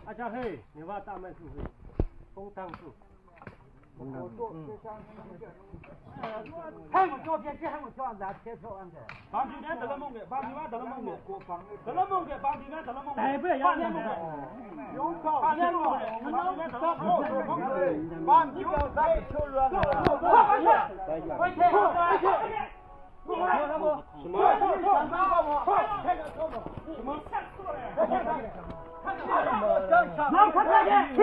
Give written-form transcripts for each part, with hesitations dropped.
อาจารย์เฮ้ยเนี่ยว่าตามไม่ถูกคงตั้งถูกให้มัน做别这还我叫咱贴票安排。帮地面得了梦的，帮地面得了梦的，得了梦的，帮地面得了梦的。哎，不要要梦的，有靠，帮地面得了梦的，帮地面咱求热闹。快去，快去。什么？什么？能看看去，去。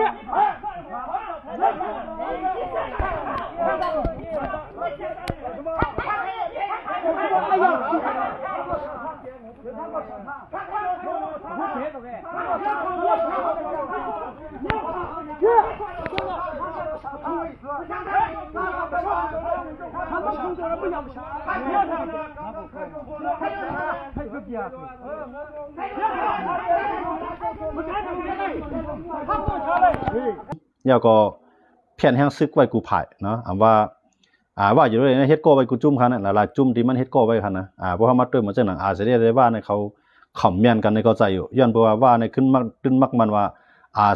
เนี่ยก็เพี้ยนแห้งซึกไว้กูไผ่เนาะว่าว่าอยู่เลยนะเฮ็ดโก้ไว้กูจุ่มคันน่ะหลายจุ่มที่มันเฮ็ดโก้ไว้คันนะเพราะว่ามาด้วยมันจังหนังจะได้ว่าในเขาขำเมียนกันในเข้าใจอยู่ย้อนเพราะว่าในขึ้นมักมันว่า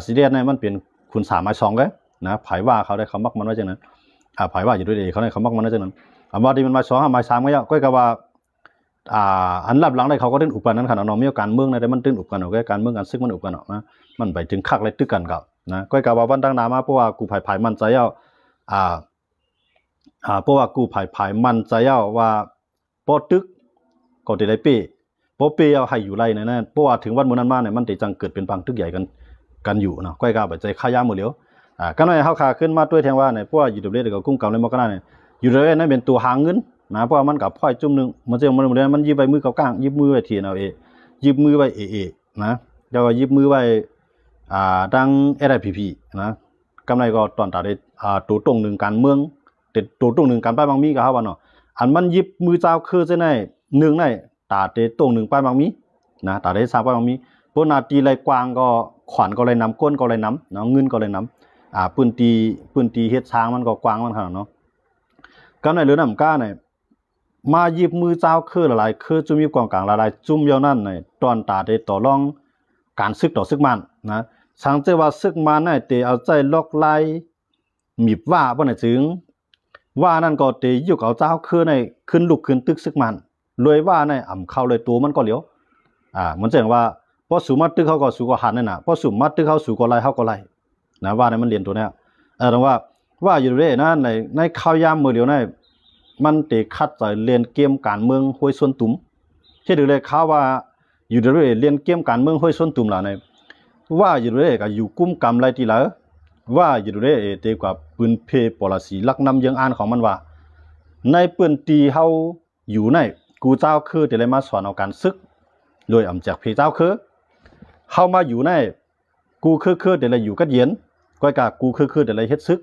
สิเรียในมันเป็นคุณสามไม้สองเลยนะไผ่ว่าเขาได้เขามักมันไว้จังนั้นไผ่ว่าอยู่ด้วยเขาได้เขามักมันไว้จังนั้นว่าที่มันไม้สองไม้สามก็ยังก็ว่าอันรับหลังได้เขาก็ตื่นอุปนั้นขนาดน้องมีการเมืองในได้มันตื่นอุปกันเอาแค่การเมืองกันซึกมันอุปกันเนาะนะมันไปถึงคักเลยตึกกันกับนะก็กล่าวว่าวันตั้งนามาเพราะว่ากูไผ่มันใจเอาเพราะว่ากูไผ่มันใจเอาว่าปอตึกก็ได้เป้ปอเป้เอาให้อยู่ไรนั่นเพราะว่าถึงวันมื้อนั้นมาเนี่ยมันได้จังเกิดเป็นบางตึกใหญ่กันอยู่เนาะก็กล่าวไปใจขายาหมดแล้วก็น้อยเฮาขาขึ้นมาด้วยแทงว่าเนี่ยเพราะว่าอยู่ตรงนี้ก็กุ้งกำเลยมากนั้นเนี่ยอยู่เลยนั่นเป็นตัวหาเงินนะเพราะว่ามันกับพ่อยจุ่มนึงมันจะมันยิบใบมือกับก้างยิบมือไว้ทีเอายิบมือไว้นะแล้วก็ยิบมือไว้ดัง SIPP นะกำไรก็ตอนตาได้ตัวตรงหนึ่งการเมืองแต่ตัวตรงหนึ่งการป้ายบางมีก็เฮาว่าเนาะอันมันยิบมือเจ้าคือจะได้หนึ่งได้ตาได้ตรงหนึ่งป้ายบางมีนะตาได้3ป้ายบางมีปนาตีไรกวางก็ขวัญก็เลยนำก้นก็เลยนำเนาะเงินก็เลยนำปืนตีเฮ็ดช้างมันก็กวางมันขนาดเนาะกำไรเหลือนำก้าเนี่ยมายิบมือเจ้าคือหลายคือจุ่มยิบกองกลางหลายจุ่มเยานั่นในตอนตาได้ต่อรองการซึกต่อซึกมันนะสังเกตว่าซึกมันในเตเอาใจล็อกไล่มีบว่าบ่ไหนถึงว่านั่นก็เตอยู่กับเจ้าคือในขึ้นลุกขึ้นตึกซึกมันรวยว่าในอ่ำเข้าเลยตัวมันก็เหลียวมันจะเห็นว่าพอสูมัดตึกเขาก็สูก็หันนั่นน่ะพอสูมัดตึกเขาสูก็ไล่เขาก็ไล่นะว่าในมันเรียนตัวเนี้ยแต่ว่าอยู่เรื่อยนะในข้าวยามมือเหลียวในมันเตะคัดใจเรียนเกมการเมืองห้วยส่วนตุ่มเช่นเดียวเลยข่าวว่าอยู่เรื่อยเรียนเกมการเมืองห้วยส่วนตุ่มล่ะในว่าอยู่เรื่อยก็อยู่กุ้มกำไรทีละว่าอยู่เรื่อยเตะกว่าปืนเพปอลสีลักนำยังอ่านของมันว่าในปืนตีเฮาอยู่ในกูเจ้าคือเตะเลยมาสอนเอาการซึกโดยอำจากเพเจ้าคือเฮามาอยู่ในกูคือเตะเลยอยู่กัดเย็นก็กะกูคือเตะเลยเฮ็ดซึก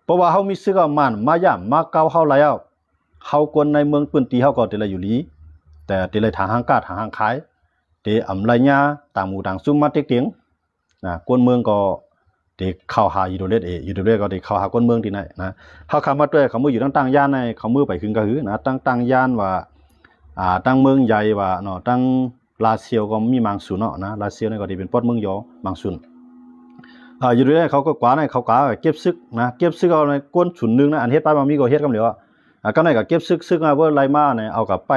เพราะว่าเฮามีซึกมันมาย่ำมาเกาเฮาแล้วเฮาคนในเมืองปืนตีเฮาก็เตะเลยอยู่ลีแต่เตะเลยทางห้างกาทางห้างขายเตะอำไรญาต่างหมู่ต่างซุ่มมาเต็กเตียงคนเมืองก็เตะเข้าหาอยู่โดเลอยู่โดเลก็เตะเข้าหาคนเมืองที่ไหนนะเฮาคำมาด้วยเขามืออยู่ตั้งย่านในเขามือไปขึ้นก็หือนะตั้งย่านว่าตั้งเมืองใหญ่ว่าเนาะตั้งลาเซียวก็มีมังสุนเนาะนะลาเซียวนี่ก็ได้เป็นปอดเมืองยอมังสุนอยู่ด้วยเขาก็กว่าในเขากะเก็บซึกนะเก็บซึกเอาในก้นฉุนนึงนะอันเฮ็ดไปบางมีก็เฮ็ดกันเหลียวก็ในก็เก็บซึกมาเว้อไล่มาเนี่ยเอากับไ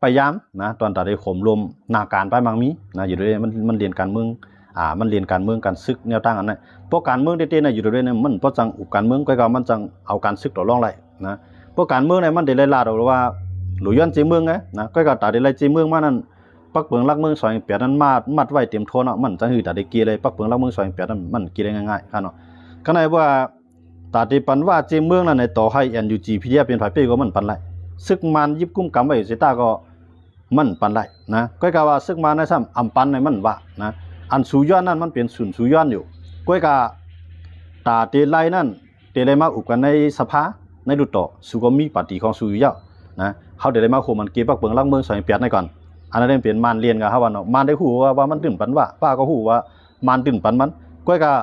ปย้ำนะตอนตาได้ข่มรวมนาการไปบางมีนะอยู่ด้วยมันเรียนการเมืองมันเรียนการเมืองการซึกแนวตั้งอันนั้นพวกการเมืองเต้ๆน่ะอยู่ด้วยเนี่ยมันเพราะจังอุกการเมืองก็มันจังเอาการซึกต่อรองไล่นะพวกการเมืองเนี่ยมันได้ไล่ลาดเอาว่าหลุยย้อนจีเมืองไงนะก็ตาได้ไล่จีเมืองมานั่นปักเปิงลักเมือง208นั้นมัดไว้เตรียมโทนเนาะมันจังหือตาได้เกียเลยปักเปิงลักเมือง208นั้นมันเกียได้ง่ายๆครับเนาะข้างในว่าตาที่ปันว่าจีเมืองนั้นในต่อให้ NUG พิทยาเป็นฝ่ายเป้ก็มันปันไล่ซึกมันยิบกุ้มกำไว้เสตาก็มันปันไล่นะก็กะว่าซึกมันในซ้ำอำปันในมันว่านะอันสูย้อนนั่นมันเป็นศูนย์สูย้อนอยู่ก็กะตาเตไล่นั่นเตไล่มาอุบกันในสภาในดุต่อสูก็มีปฏิของสูอยู่นะเขาเดี๋ยวได้มาโคมันเก็บปักเปิงลักเมือง208ในก่อนอันนั้นเป็นมันเรียนกันครับว่าเนาะมันได้หูว่ามันตื่นปันว่าป้าก็หูว่ามันตื่นปันมันก็กะ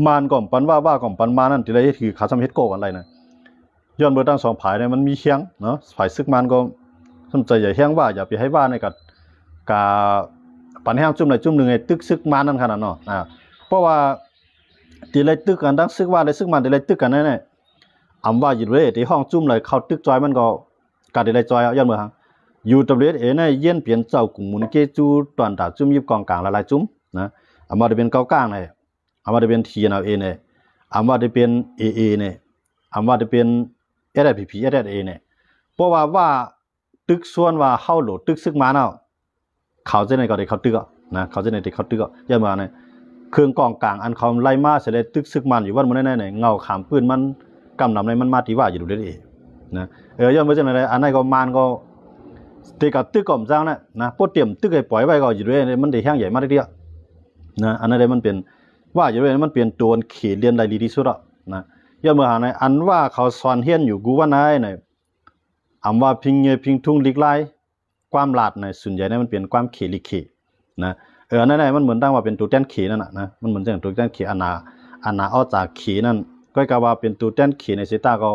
มันก่อมปันว่าก่อมปันมานั่นที่ไรคือขาซ้ำเฮ็ดโก้อะไรนะย้อนเบอร์ตั้ง2ผายเนี่ยมันมีเคียงเนาะฝ่ายซึกมันก็สนใจอย่าเคียงว่าอย่าไปให้ว่าในกับ ปันแห้งจุ่มไหนจุ่มหนึ่งไอ้ตึกซึกมานั่นขนาดเนาะเพราะว่าตีไรตึกกันดังซึกว่าไรซึกมันตีไรตึกกันนั่นเนี่ยอำว่าอยู่เลยที่ห้องจุ่มเลยเขาตึกจอยมันก็การตีไรจอยเอาย้อนมือหังอยู่ตำรวจเนี่ยเย็นเปลี่ยนเจ้ากลุ่มมุนเกจูตอนตาจุ่มยิบกองกลางละลายจุ่มนะอำว่าจะเป็นเก้ากลางเนี่ยอำว่าจะเป็นทีนเอาเอเนี่ยอำว่าจะเป็นเอเนี่ยอำว่าจะเป็นSSPP SSA เนี่ยเพราะว่าตึกส่วนว่าเฮาโหลตึกซึกมาเนาะเขาจะในก็ได้เขาตึกนะเขาจะในที่เขาตึกอย่ามาเนี่ยเครื่องกองกลางอันเขาไล่มาเสร็จเลยตึกซึกมันอยู่วันมื้อนั้นเนี่ยเงาขามปืนมันกำนำในมันมาที่ว่าอยู่เด้อนะย่อมบ่จังได๋อันนั้นก็มันก็ตีกับตึกก่อมจังนะพวกเตรียมตึกให้ปล่อยไว้ก็อยู่ด้วยมันได้แห้งใหญ่มากทีเดียวนะอันนั้นมันเป็นว่าอยู่ด้วยมันเปลี่ยนตัวเขตเรียนได้ดีที่สุดนะย่อมบ่หาในอันว่าเขาสอนเฮียนอยู่กูว่านายเนี่ยอำว่าพิงเงยพิงทุ่งลิกไลความลาดในส่วนใหญ่เนี่ยมันเปลี่ยนความเขลิเขนะนั่นมันเหมือนตั้งว่าเป็นตัวแทนเขนั่นนะมันเหมือนอย่างตัวแทนเขอนาออกจากเขนั่นก็กะว่าเป็นตัวแทนเขในเซตาก็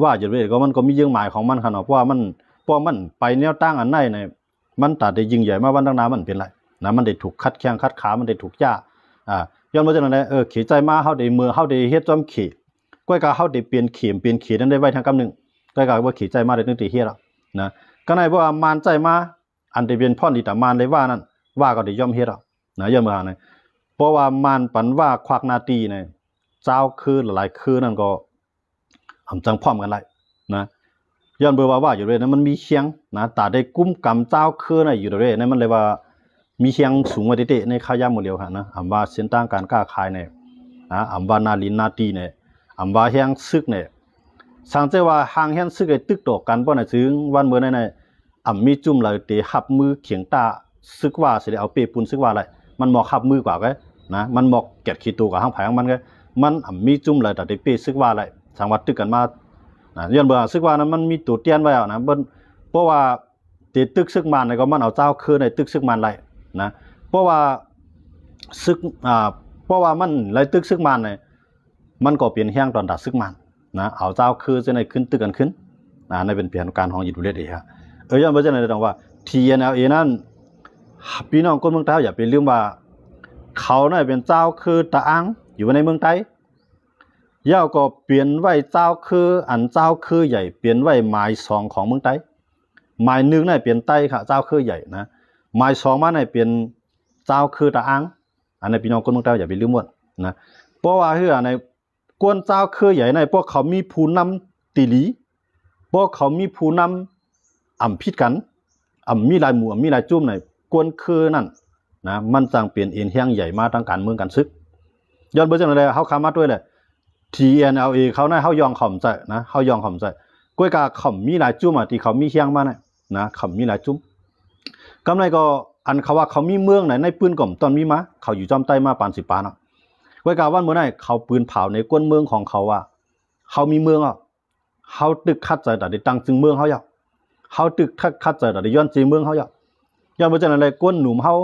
ว่าอยู่ด้วยก็มันก็มียื่งหมายของมันขนาดเพราะว่ามันไปแนวตั้งอันไหนเนี่ยมันตัดได้ยิ่งใหญ่มาวันตั้งนานมันเป็นไรนะมันได้ถูกคัดแข้งคัดขามันได้ถูกย่าย้อนมาจากนั้นเขใจมาเฮาได้มือเฮาได้เฮ็ดจอมเขก็กะเฮาได้เปลี่ยนเขนั้นได้ไว้ทางกำนึงก็กะว่าเขใจมาได้นึงตีเฮ็ดแล้วนะก็ในว่ามานใจมาอันที่เป็นพ่อนที่ตามานเลยว่านั่นว่าก็ได้ย่อมเฮ็ดแล้วนะย่อมมาเนี่ยเพราะว่ามานปันว่าควักนาตีเนี่ยเจ้าคือหลายคือนั่นก็จังพร้อมกันเลยนะย้อนเบอร์ว่าอยู่เลยนะมันมีเชียงนะตาได้กุ้มกำเจ้าคือน่ะอยู่เลยนะมันเลยว่ามีเชียงสูงกว่าเตะในข้าวยามหมดเดียวค่ะนะว่าเส้นทางการค้าขายเนี่ยนะว่านาลินนาตีเนี่ยว่าเฮียงซึกเนี่ยสังเกตว่าหางเฮียงซึกไอ้ตึกตกกันบ่น่ะถึงวันเมื่อนั้นมีจุ่มเลยเตะหับมือเขียงตาซึกว่าสิได้เอาเปปุนซึกว่าอะไรมันหมอกหับมือกว่าก็นะมันหมอกเก็ดขี้ตัวกับหางไผ่ของมันก็มันมีจุ่มเลยแต่ได้เปซึกว่าอะไรสังวัดตึกกันมาย้อนเบื่อซึกว่านั้นมันมีตัวเตียนไว้นะเพราะว่าติดตึกซึกมันเนี่ยก็มันเอาเจ้าคือในตึกซึกมันไรนะเพราะว่าซึกเพราะว่ามันไรตึกซึกมันเนี่ยมันก็เปลี่ยนแห้งตอนดัดซึกมันนะเอาเจ้าคือจะในขึ้นตึกกันขึ้นในเป็นเปลี่ยนการห้องอยู่ดูเรื่อยๆครับย้อนไปจะในตรงว่า TNLA นั้นพี่น้องคนเมืองไทยอย่าไปลืมว่าเขาเนี่ยเป็นเจ้าคือตะอังอยู่ในเมืองไทยย่าก็เปลี่ยนไว้เจ้าคืออันเจ้าคือใหญ่เปลี่ยนไว้หมายสองของเมืองไทยหมายหนึ่งเนี่ยเปลี่ยนไต้ค่ะเจ้าคือใหญ่นะหมายสองมาเนี่ยเปลี่ยนเจ้าคือตะอังอันในพี่น้องคนเมืองไทยอย่าไปลืมหมดนะเพราะว่าเฮือในกวนเจ้าคือใหญ่ในพวกเขามีผู้นำตีหลีพวกเขามีผู้นำพิดกันมีลายหมู่มีลายจุ่มในกวนคือนั่นนะมันจังเปลี่ยนเอ็นแห้งใหญ่มาทางการเมืองกันซึกย้อนไปจังเลยเขาคามาด้วยเลยTNLA เขาเนี่ยเขายองข่มใจนะเขายองข่มใจก้วยกาข่มมีหลายจุ่มที่เขามีเชียงมาเนี่ยนะข่มมีหลายจุ่มกำไรก็อันเขาว่าเขามีเมืองไหนในปืนก่อมตอนมีมาเขาอยู่จอมใต้มาปาน10 ปานก้วยกาวันเมื่อไหร่เขาปืนเผาในก้นเมืองของเขาว่าเขามีเมืองเขาตึกคัดใจแต่ได้ตังจึงเมืองเขาเขาตึกคัดใจแต่ได้ย้อนจีเมืองเขาย้อนไปจากอะไรก้นหนุ่มเขา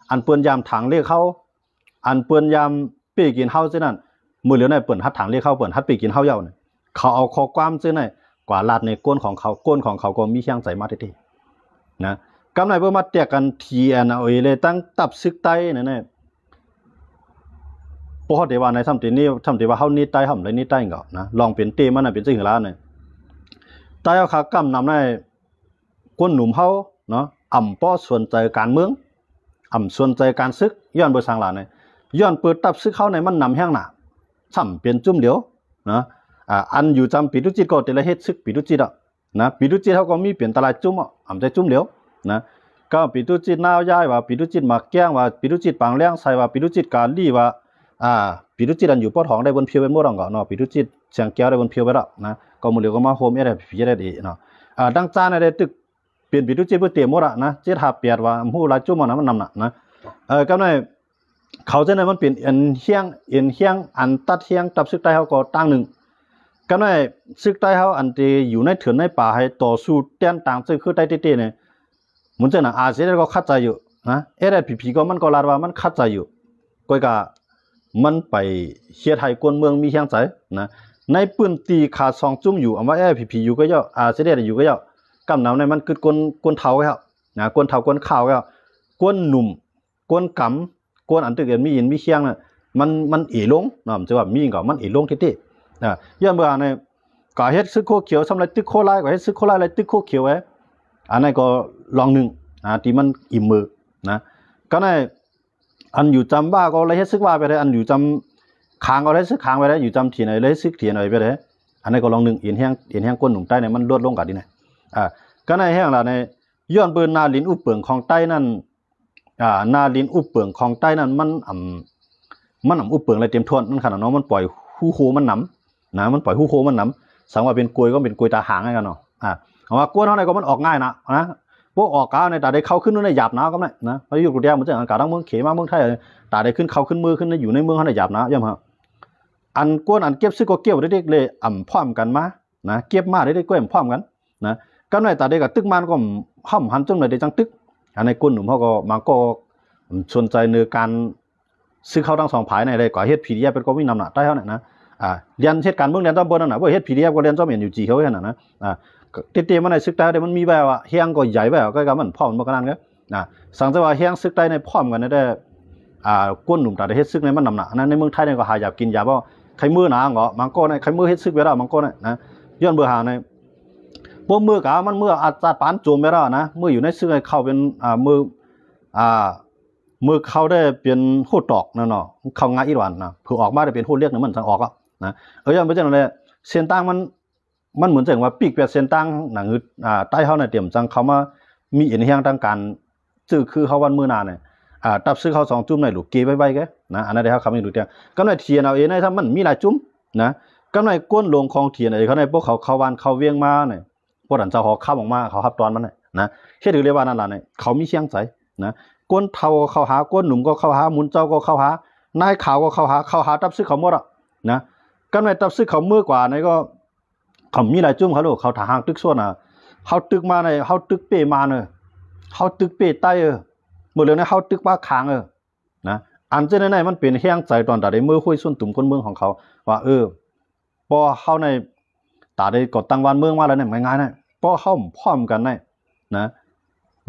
อันเปื้อนยามถังเรียกเขาอันเปื้อนยามเปียกินเขาเช่นนั้นมือเหลือในเปิ่นฮัดถังเรียกเข้าเปิ่นฮัดปีกินเข้าเย่าเนี่ยเขาเอาข้อความซื้อในกว่าลาดในก้นของเขาก็มีเชียงใส่มาทีนะกำไรเพื่อมาเตียกันTNLAเลยตั้งตับซึกไต้เนี่ยพอเดี๋ยวว่าในทำตีว่าเขานี่ไต้ทำอะไรนี่ไต้ก็นะลองเป็นเตมันเป็นสิ่งละเนี่ยไต้เอาขากำนำในก้นหนุ่มเขาเนาะป้อส่วนใจการเมืองส่วนใจการซึกย้อนเบอร์สังหลานเนี่ยย้อนเปิดตับซึกเขาในมันนำแห้งหนาซ้ำเปลี่ยนจุ่มเดียวนะอันอยู่จำปีดุจิตก็แต่ละเฮ็ดซึกปีดุจิตนะปีดุจิตเขาก็มีเปลี่ยนตลาดจุ่มใจจุ่มเดียวนะก็ปีดุจิตน่าวย้ายว่าปีดุจิตมาแก้งว่าปีดุจิตปางเลี้ยงใส่ว่าปีดุจิตการลี่ว่าปีดุจิตอันอยู่ป้อทองได้บนเพียวเป็นหมดอ่ะเนาะปีดุจิตเสียงแก้วได้บนเพียวไปแล้วนะก็มือเดียวก็มาโฮมได้ผีได้ดีเนาะดังจ้าในตึกเปลี่ยนปีดุจิตเพื่อเตรียมหมดนะเจ็ดหาเปียดว่าหูหลายจุ่มมันนำนะก็ในเขาจะเนี่ยมันเป็นเอ็นเฮียงอันตัดเฮียงตับซึกใต้เขาก็ตั้งหนึ่งก็ในซึกใต้เขาอันที่อยู่ในเถื่อนในป่าให้ต่อสู้เต้นต่างซึกคือใต้เต้เนี่ยเหมือนจะนะอาเซียนก็คัดใจอยู่นะSSPPก็มันก็ลาดว่ามันคัดใจอยู่ก็มันไปเชียร์ไทยกวนเมืองมีเฮียงใจนะในปืนตีขาด2 จุ่มอยู่ว่าSSPPอยู่ก็เยอะอาเซียนอยู่ก็เยอะกำนำในมันคือกวนเท้าครับนะกวนเท้ากวนข่าวครับกวนหนุ่ม กวนกำกวนอันตึกเอ็นมียินมีเชียงน่ะมันเอลงเนาะจะว่ามีก็มันเอลงที่ย้อนเมื่อในก็เฮ็ดซึกโคเขียวสำหรับตึกโคลายก็เฮ็ดซึกโคลายเลยตึกโคเขียวไว้อันนั้นก็ลองหนึ่งที่มันอิ่มมือนะก็ในอันอยู่จำว่าก็เลยเฮ็ดซึกว่าไปได้อันอยู่จำค้างก็เลยซึกค้างไปได้อยู่จำที่ไหนเลยซึกที่ไหนไปได้อันนี้ก็ลองหนึ่งเอียนแห้งก้นหนุ่มใต้เนี่ยมันลดลงกันดิเนี่ยก็ในแห้งละในย้อนเปิ้นนาลินอุเปิงของใต้นั่นนาลินอุเปิงของใต้นั่นมันอุเปิงอะไรเต็มทวนนั่นขนาดน้องมันปล่อยหูโคมันหนำนะมันปล่อยหูโคมันหนำสังว่าเป็นกลวยก็เป็นกลวยตาหางกันเนาะเพราะว่ากวนเท่าไหร่ก็มันออกง่ายนะพวกออกกาในตาได้เข้าขึ้นนู่นในหยาบนะก็ไม่นะพออยู่กรุงเทพเหมือนจะอากาศทั้งเมืองเขมาเมืองไทยตาได้ขึ้นเข้าขึ้นมือขึ้นอยู่ในเมืองเขาในหยาบนะย่อมฮะอันกวนอันเก็บซื้อก็เก็บได้เด็กเลยพร้อมกันมานะเก็บมาได้เด็กก็พร้อมกันนะก็ในตาได้กับตึกมันก็ห้อมหันจงเลยได้จังตึกอันในกวนหนุ่มเขาก็มาก็สนใจในการซื้อเข้าทั้งสองผายในเลยก่อเฮ็ดผีเดียเป็นก็วิ่งนำหน้าได้เท่านั้นนะเรียนเหตุการณ์เมืองเรียนจอมบนนั่นนะว่าเฮ็ดผีเดียก็เรียนจอมเห็นอยู่จีเขาแค่นั้นนะเตี้ยมันในซึกใต้เดี๋ยวมันมีแววเฮียงก็ใหญ่แววก็มันพร้อมมันก็นั่นก็สังเกตว่าเฮียงซึกใต้ในพร้อมกันได้ก้นหนุ่มตาได้เฮ็ดซึกในมันนำหนักนั้นในเมืองไทยเนี่ยก็หาหยาบกินหยาบว่าใครมือหนาเหรอมังโก้ในใครมือเฮ็ดซึกไปแล้วมังโก้นะย้อนเบอร์หาในพวกมือกะมันมืออาจารย์ปานโจมไปแล้วนะมืออยู่ในซึกเข้าเป็นมือเข้าได้เป็นโคตรตอกนั่นเนาะเข้าง่ายอีหวานนะเผื่อออกมาได้เป็นโคตรเรียกนั่นมันทางออกอ่ะนะย้อนไปจังเลยเส้นตั้งมันเหมือนจังว่าปีกเป็ดเส้นตั้งหนังใต้เขาในเตรียมจังเขามามีเอ็นเฮียงตั้งการซื้อคือเขาวันมือนานเนี่ยตับซื้อเขา2 จุ่มในหลูกเกยไว้ๆนะอันนั้นได้เขาคำนี้ดูเตียงก็ในเทียนเอาเองในถ้ามันมีหลายจุ่มนะก็ในก้นลงคลองเทียนไอ้เขาในพวกเขาวันเขาเวียงมาเนี่ยพวกดันเจ้าหอข้ามออกมาเขาฮับตอนมันนะเชื่อถือเรียกว่านั่นแหละเนี่ยเขามีเชียงใจนะก้นเทาเข้าหาก้นหนุ่มก็เข้าหาหมุนเจ้าก็เข้าหานายขาวก็เข้าหาตับซื้อเขาหมดอ่ะนะก็ในตับซื้อเขามือกว่าในก็เขามีหลายจุ่มเขาลูกเขาถาหางตึกส่วนเขาตึกมาในเขาตึกเปมาเนอะเขาตึกเปใต้เมื่อเรื่องนี้เขาตึกว่าค้างนะอันเจนในมันเป็นแห้งใจตอนตาได้มือคุยส่วนตุ่มคนเมืองของเขาว่าพอเขาในตาได้กดตั้งวันเมืองมาแล้วเนี่ยง่ายๆนะพอเขาพร้อมกันนะ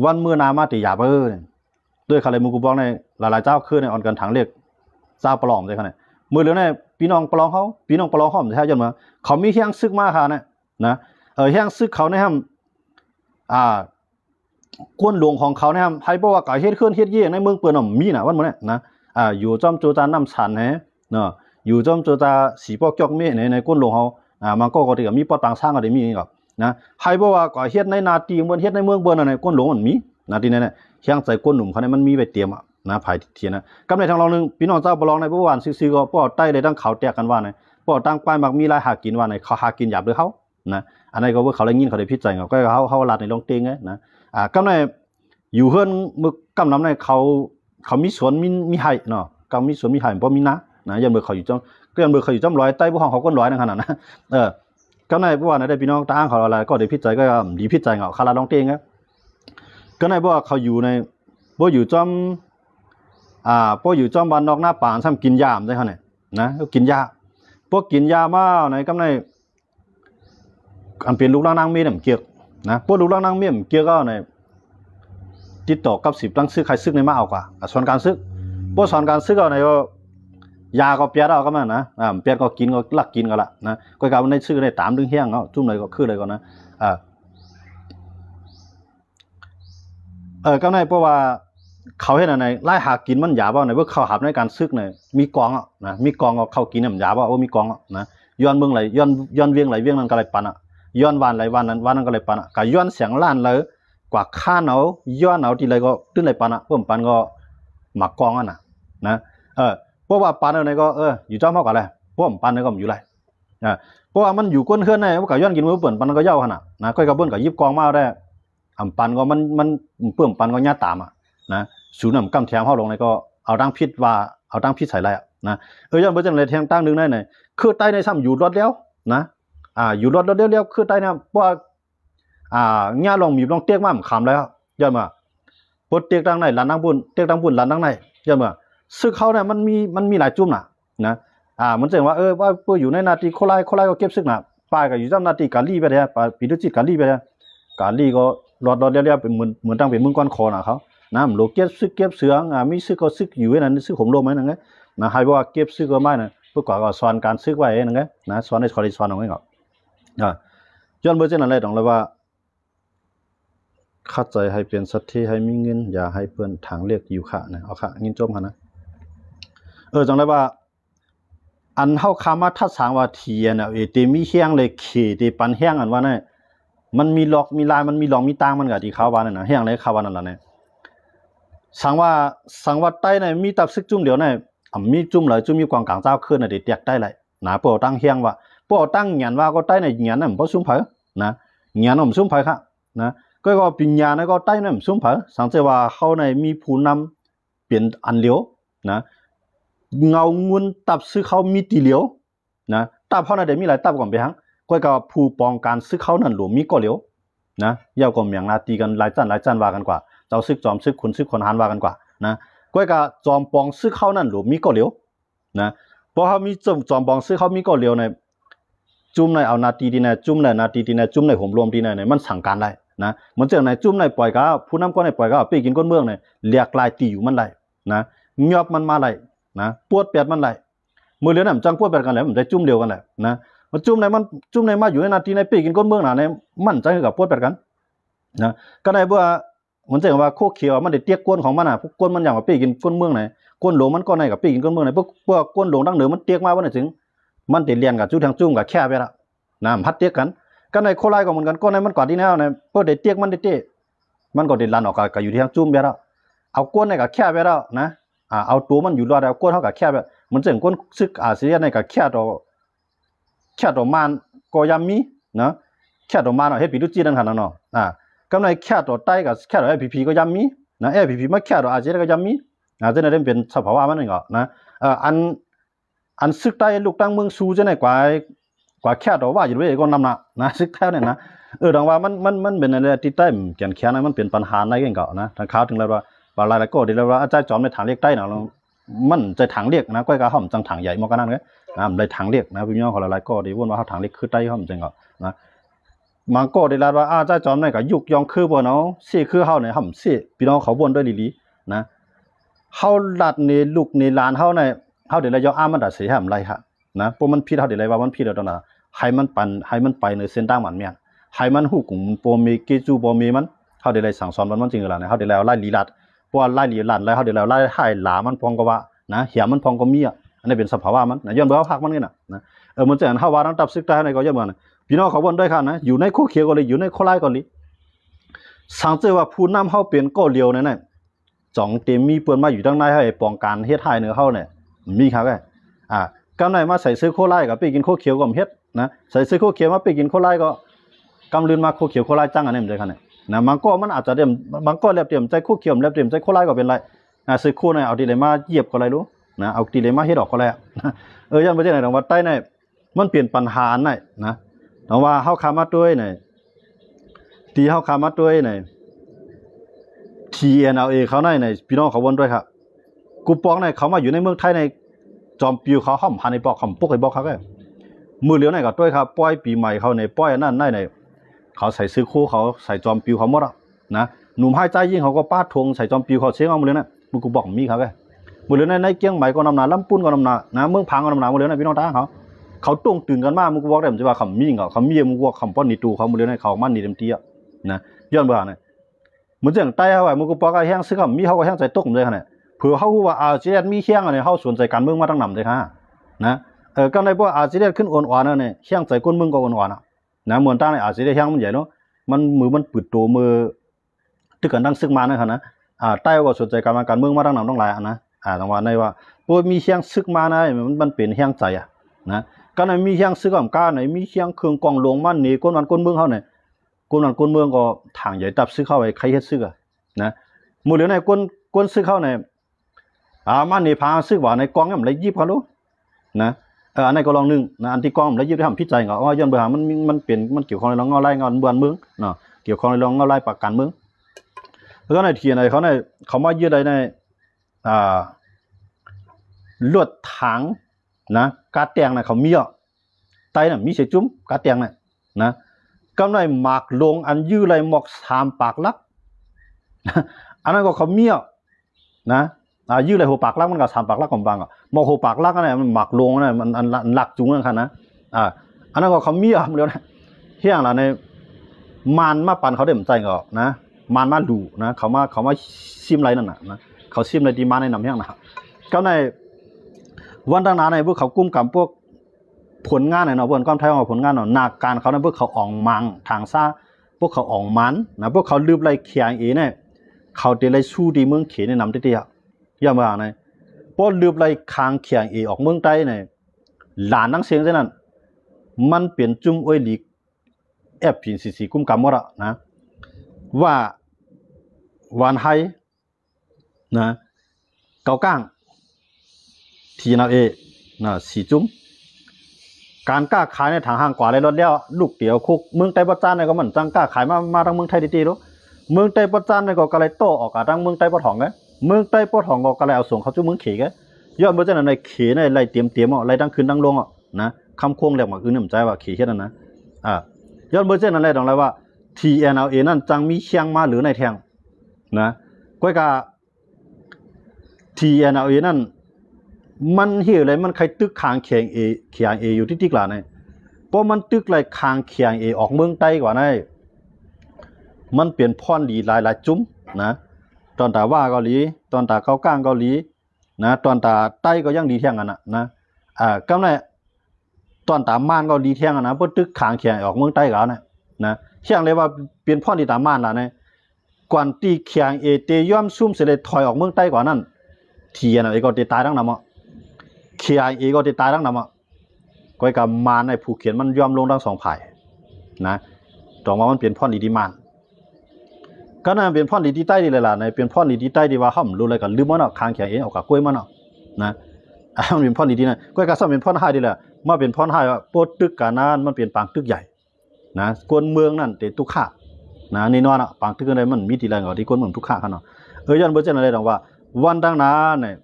วันเมื่อนามาติหยาบด้วยเขาเลยมุกุบอกในหลายๆเจ้าคือในออนกันถังเรียกเจ้าปลอมใช่ไหมเมื่อเรื่องนี้พี่น้องปลอมเขาใช่ยันมาเขามีแห้งซึกมาค่ะนะแห้งซึกเขาเนี่ยก้นหลวงของเขาเนี่ยให้บอกว่าก่อเฮ็ดเคลื่อนเฮ็ดเยี่ยในเมืองเปื่อนมีนะวันมื้อนี้นะอยู่จอมโจจาน้ำฉันเนาะอยู่จอมโจจาสีปอกจอกเมในก้นหลวงเขามันก็ที่มีปอต่างสร้างก็ได้มีก็นะให้บอกว่าก่อเฮ็ดในนาตีเมืองเฮ็ดในเมืองเปื่อนในก้นหลวงมันมีนะที่นั่นเชียงใส่ก้นหนุ่มเขาเนี่ยมันมีไว้เตรียมนะภายเทียนนะกำในทางเรานึงพี่น้องเจ้าบ่ลองในเมื่อวานซื่อๆก็ป้อใต้ได้ตั้งเขาแตกกันว่าป้อตั้งป้ายมักมีรายหากินว่าเขาหากินหยาบหรือเขานะอันนั้นก็ว่าเขาได้ยินเขาได้พิจารณาก็เขาลาดในลงเตงนะกำในอยู่เฮือนมึกกำน้ำในเขามีสวนมีไห่เนาะก็มีสวนมีไห่เพราะมีนะยันเมื่อเขาอยู่จ้ำก็ยันเมื่อเขาอยู่จ้ำร้อยใต้พวกเขาก้นร้อยนั่นขนาดนะก็ในพวกนั้นได้พี่น้องตั้งเขาอะไรก็ได้พิจารณาก็ดีพิจารณาเขาลาดลงเตงก็ในพวกเขาอยู่ในพวกอยู่จ้ำพวกอยู่จ้ำบ้านนอกหน้าป่าซ้ำกินยามได้เขาเนี่ยนะก็กินยาพวกกินยามาในกำในอันเป็นลูกล่างนางเมียเกี่ยวนะพวกลูกล่างนางเมียเกี่ยวก็ในติดต่อกับ10ตั้งซื้อใครซื้อในมาเอากว่าสอนการซื้อพวกสอนการซื้อก็ในก็ยาก็เปียดเอาก็มานะเปียดก็กินก็ลักกินก็ละนะก็กลายเป็นในซื้อในตามดึงเฮี้ยงเนาะจุ่มเลยก็คือเลยก็นะก็ในเพราะว่าเขาเห็นอะไรไล่หากินมันหยาบ่ในพวกเขาหับในการซึกเนี่ยมีกองนะมีกองก็เข้ากินเนี่ยหยาบ่มีกองนะย้อนเมืองไหลย้อนเวียงไหลเวียงนั้นก็ไหลปันย้อนวันไหลวันนั้นก็ไหลปันก็ย้อนเสียงล้านเลยกว่าข้าเอาย้อนเอาที่ไรก็ตื้นไหลปันเพิ่มปันก็หมักกองนะเพราะว่าปันอะไรก็อยู่เจ้าเท่ากันเลยเพราะปันนี่ก็อยู่ไรเพราะว่ามันอยู่ก้นเคลื่อนในว่าก็ย้อนกินมือเปิ่นปันก็เย้าขนาดนะก็กระเบื้องก็ยิบกองมาได้ปันก็มันเพิ่มปันก็ย่าตามนะสูนย์กำแถมเข้าลงในก็เอาตั้งพิษว่าเอาตั้งพิษใส่ไรนะย้อนไปจังเลยแทงตั้งนึงได้ไหนคือใต้ในซ้ำอยู่รถแล้วนะอยู่รถเลี้ยวคือใต้เนี่ยเพราะง่าลองมีลองเตี้ยกมากคำแล้วย้อนมาปดเตี้ยกตั้งไหนหลานตั้งบุญเตี้ยกตั้งบุญหลานตั้งไหนย้อนมาซึ่งเขาเนี่ยมันมีหลายจุ่มนะมันจะว่าว่าเพื่ออยู่ในนาทีโคไลก็เก็บซึกนะป้ายก็อยู่จำนาทีการรีไปเลยปีดุจิตการรีไปเลยการรีก็รถเลี้ยวเป็นเหมือนตั้งเป็นมึงก้อนคอนะเขา นะโลเก็บซึกเก็บเสืองมีซึกก็ซึกอยู่นั่นซึกผมโลไหมนั่นไงนะให้ว่าเก็บซึกก็ไม่นะเพื่อก่อก็สอนการซึกไว้นั่นไงนะสอนในคอร์ดิสอนเอาไว้ก่อนย้อนเบอร์เจนอะไรตรงเลยว่าเข้าใจให้เป็นสัตที่ให้มีเงินอย่าให้เพื่อนทางเรียกอยู่ค่ะนะเอาค่ะเงินจมค่ะนะจังเลยว่าอันเฮาคามาทัดสางว่าเทียนตีมีเฮียงเลยขี่ตีปันเฮียงอันว่าเนี่ยมันมีล็อกมีลายมันมีหลองมีตางมันก็ที่เขาว่านั่นน่ะเฮียงเลยเขาว่านั่นล่ะเนี่ยสังว่าใต้เนี่ยมีตับซึกจุ่มเดียวเนี่ยมีจุ่มเลยจุ่มมีกวางกลางเจ้าขึ้นน่ะได้แตกได้เลยนะปอตั้งเฮียงว่าปอตั้งหยันว่าก็ใต้เนี่ยหยันน่ะบ่ซุ่มเผอนะหยันน่ะบ่ซุ่มเผอค่ะนะก็ปัญญาเนี่ยก็ใต้เนี่ยบ่ซุ่มเผอสังเกตว่าเขาเนี่ยมีผู้นำเป็นอันเลียวนะเงาเงินตับซื้อเขามีตีเหลียวนะตับเขาในเดี๋ยวมีหลายตับก่อนไปฮังก็กับผู้ปองการซื้อเขานั่นหลวมีก็เหลียวนะยาวกว่าเมียงนาตีกันหลายจันว่ากันกว่าเจ้าซึกจอมซึกคุณซึกคนหานว่ากันกว่านะก็กับจอมปองซื้อเขานั่นหลวมีก็เหลียวนะเพราะเขามีจอมปองซื้อเขามีก็เหลียวในจุ่มในเอานาตีดีในจุ่มในนาตีดีในจุ่มในผมรวมดีในมันสั่งการได้นะเหมือนเจอในจุ่มในปล่อยก็ผู้นำก็ในปล่อยก็ไปกินก้นเมืองในเรียกลายตีอยู่มันไรนะเงียบมันมาไรนะปวดเปียดมันไหลมือเลี้ยนจังปวดเปียดกันแหละมันจะจุ่มเดียวกันแหละนะมันจุ่มในมาอยู่ในนาทีในปีกินก้นเมืองหนาในมันจังกับปวดเปียดกันนะก็ได้ว่ามันจะว่าโคเขียวมันได้เตี้ยก้นของมันพวกก้นมันอย่างว่าปีกินก้นเมืองไหนก้นหลงมันก็ในกับปีกินก้นเมืองไหนพวกก้นหลงดังเหนือมันเตี้ยมาว่าไหนถึงมันติดเรียนกับจุ่ทางจุ่มกับแค่ไปละนะพัดเตี้ยกันก็ในโคไลก็เหมือนกันก็ในมันก่อนที่แนวในพวกเด็ดเตี้ยมันได้เตี้ยมันก็เด็ดลันออกกับอยู่ที่ทางจุ่มไปแล้วเอาก้นในกับแค่ไปแล้วนะเอาตัวมันอยู่รอดแล้วก้นเท่ากับแค่แบบมันจะก้นซึกอาเซียนในกับแค่ตัวมันก็ยามีนะแค่ตัวมันเฮ็ดปีดุจีนั่นขนาดเนาะกำไรแค่ตัวใต้กับแค่ตัวFPPก็ยามีนะFPPมาแค่ตัวอาเซียนก็ยามีจะได้เป็นสภาวะมันนี่ก็นะอันซึกใต้ลูกตั้งเมืองซูจะไหนกว่าแค่ตัวว่าอยู่ด้วยก็นำนะซึกแท้เนี่ยนะดังว่ามันเป็นอะไรที่ใต้แก่นแค่นั้นมันเป็นปัญหาในกันก็นะทางข่าวถึงแล้วว่าปลายก็ดีแล้วว่าอาจารย์จอมในถังเรียกใต้เนาะมันใจถังเรียกนะก้อยกะห่อมจังถังใหญ่มากกันนั่นเลยในถังเรียกนะพี่น้องของหลายก็ดีว่าเขาถังเรียกคือใต้ห่อมจังก็นะมันก็ดีแล้วว่าอาจารย์จอมในก็ยุกยองคือบ่เนาะสี่คือเฮาเนี่ยห่อมสี่พี่น้องเขาบ่นด้วยลีนะเฮาลัดในลูกในลานเฮาในเฮาเดี๋ยวเรายออ้ามันดัดเสียห่ำไรค่ะนะพวกมันผิดเฮาเดี๋ยวไรว่ามันผิดแล้วตอนน่ะให้มันไปในเส้นทางมันเมียนให้มันฮู้กุ่มบ่มีเกจูบ่มีมันเฮาเดี๋ยวไรสั่งสอนมันจริงล่ะเนี่ยเฮาเดี๋ยวแล้วไล่ลีลัดเพราะว่าไล่หลีหลั่นไล่เขาเดี๋ยวแล้วไล่ให้หลามันพองก็ว่านะเหี่ยมันพองก็มีอันนี้เป็นสภาวะมันนะย้อนเบอร์พักมันนี่นะมันจะเห็นเฮาว่าตั้งตับซึกได้ในก็ย้อนเบอร์นะพี่น้องเขาบ่นด้วยค่ะนะอยู่ในโคเขียวก็เลยอยู่ในโคไลก็เลยสังเกตว่าผู้นำเฮาเป็นก็เลียวนั่นน่ะจ่องเต็มมีเปิ้นมาอยู่ทางในให้ป้องกันเฮ็ดให้เนื้อเฮาเนี่ยมีครับกำไรมาใส่ซื้อโคไลก็ไปกินโคเขียวก็เฮ็ดนะใส่ซื้อโคเขียวมาไปกินโคไลก็กำลืนมาโคเขียวโคไลจังอันนี้มันได้ค่ะเนี่ยนะมันก็มันอาจจะเต็มบางก็เรียบเต็มใจคู่เขียวเรียบเต็มใจคู่ไล่ก็เป็นไรซื้อคู่เนี่ยเอาทีเลยมาเหยียบก็ไรรู้นะเอาทีเลยมาเฮ็ดออกก็ไรยันประเทศไหนทางวัดใต้เนี่ยมันเปลี่ยนปัญหาไหนนะแต่ว่าเฮาคามาด้วยเนี่ยที่เฮาคามาด้วยเนี่ย TNLA เขาในพี่น้องเขาวนด้วยครับกูปองเนี่ยเขามาอยู่ในเมืองไทยในจอมปิวเขาห้อมพันในปอกคำปุกไอ้บอกเขาก็มือเหลียวไหนก็ด้วยครับป้อยปีใหม่เขาในป้อยนั่นในเขาใส่ซื้อคู่เขาใส่จอมปิวเขาหมดนะหนุ่มให้ใจยิ่งเขาก็ป้าทวงใส่จอมปิวเขาเสียงเอามือเลยนะมึงกูบอกมีเขาแกมือเลยในเกี้ยงใหม่ก็นำนาลำปุ้นก็นำนานะเมืองพังก็นำนามือเลยนะพี่น้องตาเขาตุ้งตื่นกันมากมึงกูบอกได้ผมจะว่าคำมีเขามีมึงกูว่าคำป้อนนีตูเขามือเลยนะเขามันนีเต็มที่นะย้อนเบื่อเนี่ยเหมือนอย่างใต้เขาว่ามึงกูบอกก็แห้งซื้อคำมีเขาก็แห้งใจตกเลยค่ะเนี่ยเผื่อเขาว่าอาเจียนมีแห้งอะไรเขาสนใจการเมืองมาตั้งนำเลยค่ะนะก็ในพวกอาเจียนขึ้นอ่อนๆเนี่ยแห้งใจก้นมึงก็อ่อนๆนะเหมือนตั้งในอาเจียนแห้งมันใหญ่เนาะมันมือมันปิดตัวมือที่เกิดตั้งซึกมานะครับนะใต้ก็สนใจการเมืองมาตั้งนำต้องหลายนะตรงว่าในว่าพวกมีแห้งซึกมานะมันเป็นแห้งใจนะก็ในมีแห้งซึกกับก้าในมีแห้งเครื่องกองหลวงมันนี่ก้นเมืองเขาเนี่ยก้นเมืองก็ทางใหญ่ตับซึกเข้าไปใครเฮ็ดซึกนะมือเหลือในก้นซึกเข้าในมันนี่พาซึกว่าในกองเนี่ยมันเลยยิบเขารู้นะอันนี้ก็ลองนึงนะอันที่กองแล้วยึดได้ทำพิจัยก็ย้อนเบอร์มันเปลี่ยนมันเกี่ยวข้องในรองเงาไล่เงาเบือนเมืองเนาะเกี่ยวข้องในรองเงาไล่ปากการเมืองแล้วก็ในทีในเขามายึดได้ในลวดถังนะกาแตงนะเขามีไตน่ะมีเสียจุ้มกาแตงนะกำไรหมากลงอันยื้อไรหมอกสามปากลัก อันนั้นก็เขาเมี่ยวนะยื้อเลยหัวปากลักมันก็3ปากลักของบางอ่ะบอกหัวปากลักนั่นมันหมักลงนั่นมันหลักจุงนั่นค่ะนะอันนั้นก็เขาเมี่ยวแล้วนะเฮียงล่ะในมันมาปั่นเขาได้เหมือนใจก็นะมันมาดูนะเขามาซิมไรนั่นน่ะนะเขาซิมไรดีมาในนำเฮียงนะก็ในวันตั้งนานในพวกเขากุ้มกับพวกผลงานเนาะพวกก้อนไทยของผลงานเนาะนาการเขาในพวกเขาอ่องมังทางซ่าพวกเขาอ่องมันนะพวกเขาลืบไรเขียงเนี่ยเขาเดลัยสู้ดีเมืองเขียนในนำได้ดีอ่ะย่ามาไงพวกลืบไรคางเขียงออกเมืองใต้เนี่ยหลานนั่งเสียงเท่านั้นมันเปลี่ยนจุ่มอ้อยหลีแอบพินสีกุ้มกับหมดอ่ะนะว่าวันไฮนะเกาก้างทีนานะสีจุ้มการกล้าขายในทางห่างกว่าเลยรถเลี้ยวลูกเดียวคุกเมืองไต้ปะจานเนี่ยก็เหมือนจังกล้าขายมาทางเมืองไทยดีๆรู้เมืองไต้ปะจานเนี่ยก็กระไรโตออกกับทางเมืองไต้ปะถองไงเมืองไต้ปะถองก็กระไรเอาส่งเขาจุ้มเมืองเขยไงย้อนเมื่อจังในเขยในไรเตรียมอ่ะไรดังขึ้นดังลงอ่ะนะคำโค้งแหลกมาอื่นหนึ่งใจว่าเขยแค่นั้นนะย้อนเมื่อจังนั้นไรตรงไรว่า TNLA นั่นจังมีเชียงมาหรือในแทงนะก้อยกา TNLA นั่นมันเหี้ยอะไรมันใครตึกคางเขียงเออยู่ที่ติ๊กหลาเนี่ยเพราะมันตึกไรคางเขียงออกเมืองใต้กว่านี่มันเปลี่ยนพ่อนดีหลายจุ้มนะตอนตาว่าเกาหลีตอนตาเกาก้างเกาหลีนะตอนตาใต้ก็ยังดีเที่ยงกันนะก็ในตอนตามานก็ดีเที่ยงกันนะเพราะตึกคางเขียงออกเมืองใต้กันนะเชียงเลยว่าเปลี่ยนพ่อนดีตามานล่ะเนี่ยก่อนตีเขียงเตย่อมซุ่มเสด็จถอยออกเมืองใต้กว่านั้นTNLAก็ตายทั้งนั้นอ่ะKIA ก็ตายทั้งนั้นอ่ะก้อยกับมาในผู้เขียนมันยอมลงทั้งสองฝ่ายนะตรงว่ามันเปลี่ยนพ่อนดีมันก็น่าเปลี่ยนพ่อนดีใต้ดีเลยล่ะในเปลี่ยนพ่อนดีใต้ดีว่าห้ามรู้อะไรกันลืมมันอ่ะคางKIAออกกับกล้วยมันอ่ะนะมันเป็นพ่อนดีนะก้อยกับซ้ำเป็นพ่อนห้าดีแหละมาเป็นพ่อนห้าว่าโปดตึกกันนั้นมันเปลี่ยนปางตึกใหญ่นะกวนเมืองนั่นเตตุข่านะนี่นอนอ่ะปางตึกอะไรมันมีตีแรงกว่าที่กวนเมืองทุกข่ากันเนาะย้อนเบอร์เจนอะไรตรงว่าวันตั้งนานเนี่ย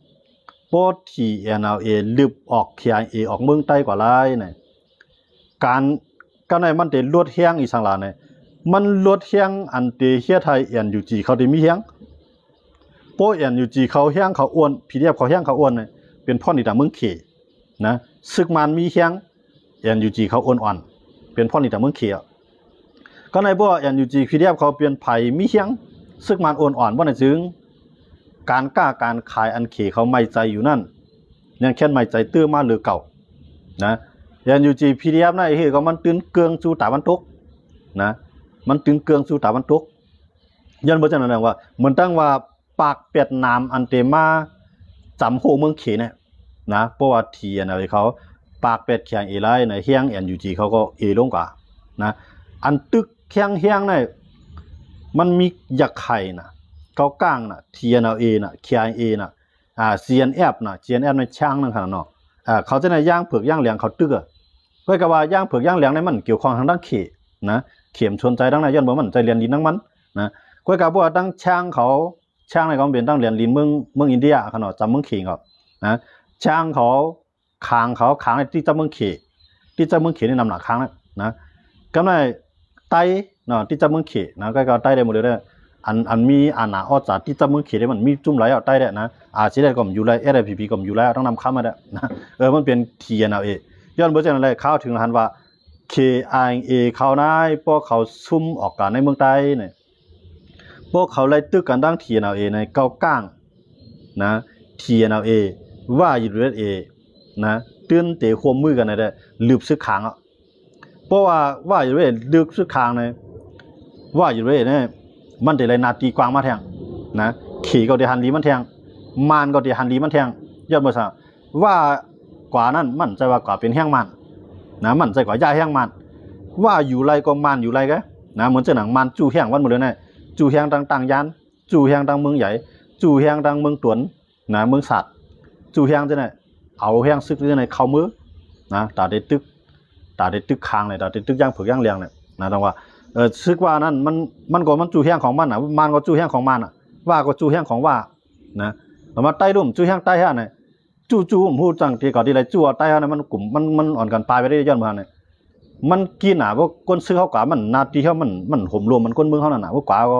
โปรTNLAลึบออกKIAออกเมืองใต้กว่าไรเนี่ยการในมันเตลดเฮียงอีสังหลาเนี่ยมันลดเฮียงอันเตเฮียไทยNUGเขาได้มีเฮียงโปNUGเขาเฮียงเขาอ้วนPDFเขาเฮียงเขาอ้วนเนี่ยเป็นพ่อนี่ต่างเมืองเขนะซึกมันมีเฮียงNUGเขาอ้วนอ่อนเป็นพ่อนี่ต่างเมืองเขก็ในพวกNUG PDFเขาเปลี่ยนไผ่มีเฮียงซึกมันอ้วนอ่อนว่าในจึงการกล้าการขายอันเขเขาไม่ใจอยู่นั่นยังแค่ไม่ใจตื้อมาหรือเก่านะNUG PDF นั่นเฮ้ก็มันตื่นเกืองสู่ตาวันตกนะมันตื่นเกืองสู่ตาวันตกยันบ่จังนั้นว่าเหมือนตั้งว่าปากเป็ดน้ำอันเตมาจำโหเมืองเขเนี่ยนะเพราะว่าTNLAเขาปากเป็ดแข็งไรในเฮียงNUGเขาก็ลงกว่านะอันตึกแข็งเฮียงเนี่ยมันมียักษ์ไข่นะเขาก้างน่ะ TNLA น่ะ KIA น่ะCNF น่ะ CNF ในช่างนั่นขนาดเนาะเขาจะในย่างเผือกย่างเหลียงเขาตึกก็กะว่าย่างเผือกย่างเหลียงในมันเกี่ยวข้องทางด้านเขนะเข็มชนใจดังในย้อนบ่มันใจเรียนดินทั้งมันนะก็กะว่าตั้งช่างเขาช่างในเขาเป็นตั้งเรียนดินเมืองอินเดียขนาดจำเมืองเขก็นะช่างเขาคางในที่จำเมืองเขที่จำเมืองเขนี่นำหนักคางนะก็ในไต้เนาะที่จำเมืองเขนะก็ไต้ได้หมดเลยอันมีอันหนาอ้อจัดที่จำเมืองเขได้มันมีจุ่มไหลเอาใต้ได้นะสิได้ก็อยู่ไรSIPPก็อยู่แล้วต้องนำเข้ามาได้นะมันเป็นTNLAย้อนเบอร์จังอะไรเข้าถึงหันว่า KIA เขานายพวกเขาซุ่มออกกันในเมืองใต้เนี่ยพวกเขาไล่ตึกกันดั้ง TNLA ในเก้าก้างนะ TNLA ว่าUSA นะตื่นเตะควมมือกันได้ลืบซึกขางอ่ะเพราะว่าUSAลืบซึกขางในว่าUSAเนี่ยมันได้เลยนาตีกวางมาแทงนะขี่ก็ได้หันลีมันแทงมานก็ได้หันลีมันแทงยอดบ่ซะว่ากว่านั้นมันใจว่ากว่าเป็นแห้งมันนะมันใจกว่าย่าแห้งมันว่าอยู่ไรก็มันอยู่ไรกะนะเหมือนเจ้าหนังมันจู่แห้งวันหมดเลยนะจู่แห้งต่างๆยานจู่แห้งต่างเมืองใหญ่จู่แห้งต่างเมืองตวนนะเมืองสัตว์จู่แห้งจังได๋เอาแห้งซึกในเข้ามือนะตาได้ตึกคางเลยตาได้ตึกย่างเผือกย่างเลียงเนี่ยนะต้องว่าซึกว่านั้นมันก็มันจู่แห้งของมันมันก็จู่แห้งของมันว่าก็จู่แห้งของว่านะแล้วมาใต้ร่มจู่แห้งใต้ฮะเนี่ยจู่ผมพูดจังที่ก่อนที่ไรจู่ใต้ฮะเนี่ยมันกลุ่มมันอ่อนกันปลายไปได้ย้อนมาเนี่ยมันกินพวกก้นซื้อเขากว่ามันนาทีเขามันห่มรวมมันก้นเมืองเขานั่นพวกกว่าก็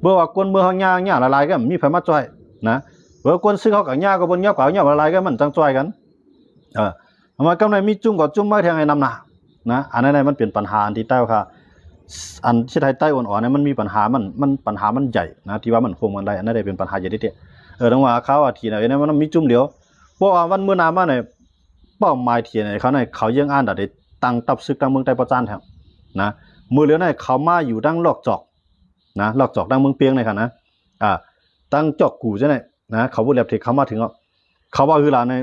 เมื่อว่าคนเมื่อเขาหญ้าละลายก็มีไผมาจ่อยนะเมื่อคนซื้อเขากับหญ้าก็บนหญ้าเก่าหญ้าละลายก็มันจังจ่อยกันมากำไรมีจุ่มก็จุ่มไม่แทงไอ้นำหนานะอันนั้นมันเป็นปัญหาอันที่ใต้ค่ะอันที่ไต้อ่อนๆเนี่ยมันมีปัญหามันปัญหามันใหญ่นะที่ว่ามันคงมันได้อันนั้นได้เป็นปัญหาใหญ่ที่ต้องว่าเขาทีไหนเนี่ยมันมีจุ่มเดียวเพราะว่าวันเมื่อนามาเนี่ยเป้าหมายทีไหนเขาเนี่ยเขายังอ่านได้ตั้งตับซึกตั้งเมืองใต้ประจานแถวนะมือเหลียวเนี่ยเขามาอยู่ดังลอกจอกนะลอกจอกดังเมืองเปียงเลยค่ะนะตั้งจอกกูใช่ไหมนะเขาพูดแบบที่เขามาถึงเขาว่าคือหลานใน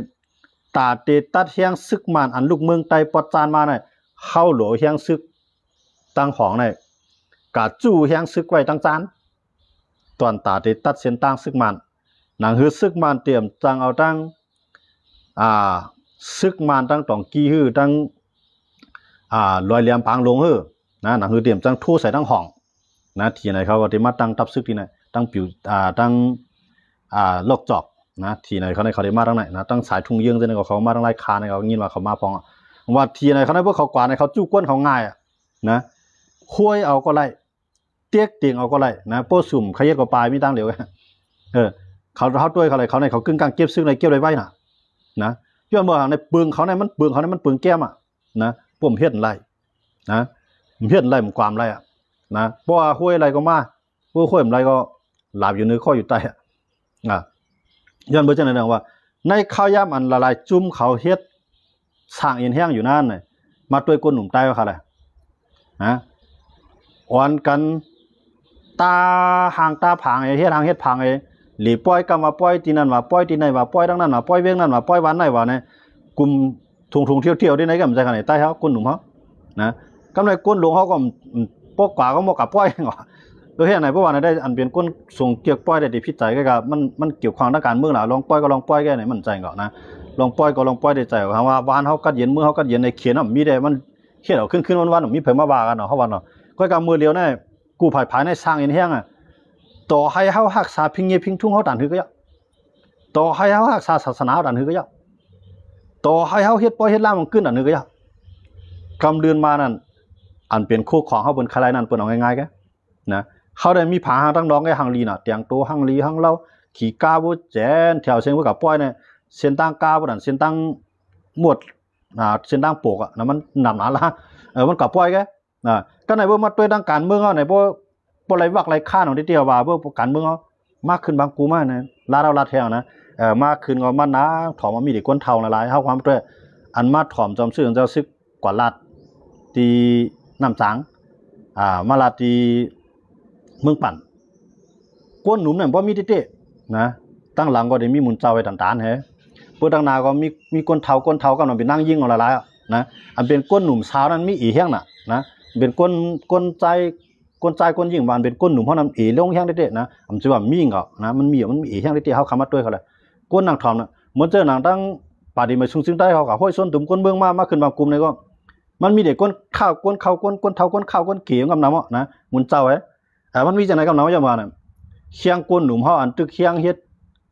ตาเตตัดเฮียงซึกมันอันลูกเมืองใต้ประจานมาเนี่ยเข้าหลวเฮียงซึกตั้งของเนี่ยกาจู่เฮียงซึกไว้ตั้งจานตอนตาเตตัดเส้นตั้งซึกมันหนังฮือซึกมันเตรียมจังเอาตั้งซึกมันตั้งตองกี้ฮือตั้งลอยเหลี่ยมปางลงฮือนะหนังฮือเตรียมจังทู่ใส่ตั้งห้องนะที่ไหนเขาก็ที่มาตั้งทับซึกที่ไหนตั้งผิวตั้งลอกจอกนะที่ไหนเขาได้มาตั้งไหนนะตั้งสายทุ่งเยื่องใช่ไหมเขามาตั้งไรคาในเขายินว่าเขามาพองว่าที่ไหนเขาได้พวกเขากวาดในเขาจู้ก้นเขาง่ายนะคุยเอาก็ไล่เตี้ยเตียงเอาก็ไล่นะโป้สุ่มขยันก็ปลายไม่ตั้งเหลียวเขาด้วยเขาอะไรเขาในเขากึ่งกลางเก็บซึ่งในเก็บไรไว้นะย้อนเมื่อในปืนเขาในมันปืนเขาในมันปืนแก้มนะปุ่มเฮ็ดไรนะเฮ็ดไรมันความไรนะเพราะว่าคุยอะไรก็มาพวกคุยอะไรก็หลับอยู่เนื้อข้ออยู่ใต้ย้อนเมื่อจะแนะนำว่าในข้าวย่ำอันละลายจุ่มเขาเฮ็ดสร้างเอ็นแห้งอยู่นั่นเลยมาด้วยก้นหนุ่มใต้ว่าเขาอะไรอ่อนกันตาห่างตาผางเฮ็ดห่างเฮ็ดผางหลีป้อยกำมาป้อยที่นั่นว่าป้อยที่ไหนว่าป้อยทั้งนั้นว่าป้อยเวียงนั่นว่าป้อยวันไหนว่าเนี่ยกลุ่มทุงเที่ยวที่ไหนก็มันใจขนาดใต้เขาก้นหนุ่มเขานะกำไรก้นหลวงเขาก็ปกกว่าก็มกับป้อยเหรอตัวเฮ็ดไหนเพราะว่าได้อันเป็นก้นส่งเกี่ยวป้อยได้ดีพิจัยก็มันเกี่ยวข้องทางการเมืองหล่ะลองป้อยก็ลองป้อยแค่ไหนมันใจก่อนนะลองป้อยก็ลองป้อยได้ใจว่าบ้านเขากัดเย็นมือเขากัดเย็นในเขียนมีได้มันเขียนเอาขึ้นวันมีเผยมาว่ากันเขาวันก็การมือเดียวเนี่ยกูภายในสร้างเอ็นแห้งต่อให้เขาหักษาพิงเยพิงทุ่งเขาดันหือก็ยะต่อให้เขาหักษาศาสนาดันหือก็ยะต่อให้เขาเฮ็ดป้อยเฮ็ดล่ามันขึ้นดันหือก็ยะกำเดือนมานั่นอันเป็นคู่ของเขาบนคลายนั่นเปิดเอาง่ายๆแกนะเขาได้มีผาหางตั้งน้องไอ้หางลีน่ะเตียงโตหางลีหางเล่าขี่กาบุแจนแถวเส้นกับป้อยเนี่ยเส้นตั้งกาบุดันเส้นตั้งหมวดเส้นตั้งโปกนะมันหนาละมันกับป้อยแกก็ในพวกมาด้วยทางการเมืองเขาในพวกอะไรวักอะไรข้าหน่อยที่เดียวว่าพวกการเมืองเขามากขึ้นบางกูมากนะลาเราลาแถวนะมากขึ้นก็มันนะถอมมีเด็กก้นเท่าหลายๆเข้าความด้วยอันมาถอมจอมซื่อเจ้าซึกกว่าลาดตีน้ำจังมาลาตีเมืองปั่นก้นหนุ่มเนี่ยเพราะมีเต้นะตั้งหลังก็ได้มีมุนเจ้าไว้ต่างๆเฮ้เพื่อตั้งนาก็มีก้นเท่าก็นอนเป็นนั่งยิ่งอะไรนะอันเป็นก้นหนุ่มสาวนั้นมีอีแห้งนะเป็นก้นใจก้นยิ่งมันเป็นก้นหนุ่มเพราะนั้นอีลงแห้งเด็ดๆนะผมจะว่ามีเงานะมันมีอีแห้งเด็ดๆเขาคำมาด้วยเขาเลยก้นนางทอมนะเหมือนเจอหนังตั้งป่าดีมาซึ่งได้เขากับห้อยส้นตุ่มก้นเบื้องมาขึ้นบางกลุ่มเลยก็มันมีเด็กก้นข้าวก้นเท่าก้นเกี่ยวกับน้ำนะมุนเจ้ามันมีจากไหนกับน้ำจะมาเนี่ยเคียงก้นหนุ่มเขาอันตึกเคียงเฮ็ด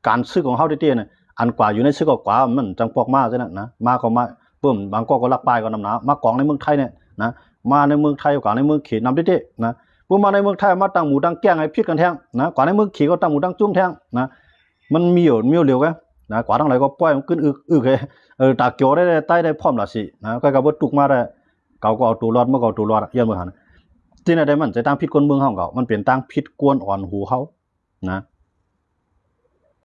การซื้อของเขาเด็ดๆเนี่ยอันกว่าอยู่ในซื้อกว่ามันจังปอกมาใช่ไหมนะมาก็มาเพิ่มบางก็ลักปลายก็น้ำหนามากองในเมืองไทยเนี่ยนะมาในเมืองไทยกว่าในเมืองเขตน้ำเด็ดๆนะพวกมาในเมืองไทยมาตั้งหมูตั้งแก้งไอ้พิษกันแทงนะกว่าในเมืองเขตก็ตั้งหมูตั้งจุ้มแทงนะมันมีอยู่เร็วกันนะกว่าทั้งหลายก็ปล่อยมันขึ้นอึกตาเกียวได้ใต้ได้พร้อมละสินะก็กระบดตุกมาได้เขาก็เอาตัวรอดเมื่อเขาตัวรอดยันเมื่อหันที่ไหนได้มันจะตั้งพิษกวนเมืองเขาเขามันเป็นตั้งพิษกวนอ่อนหูเขานะ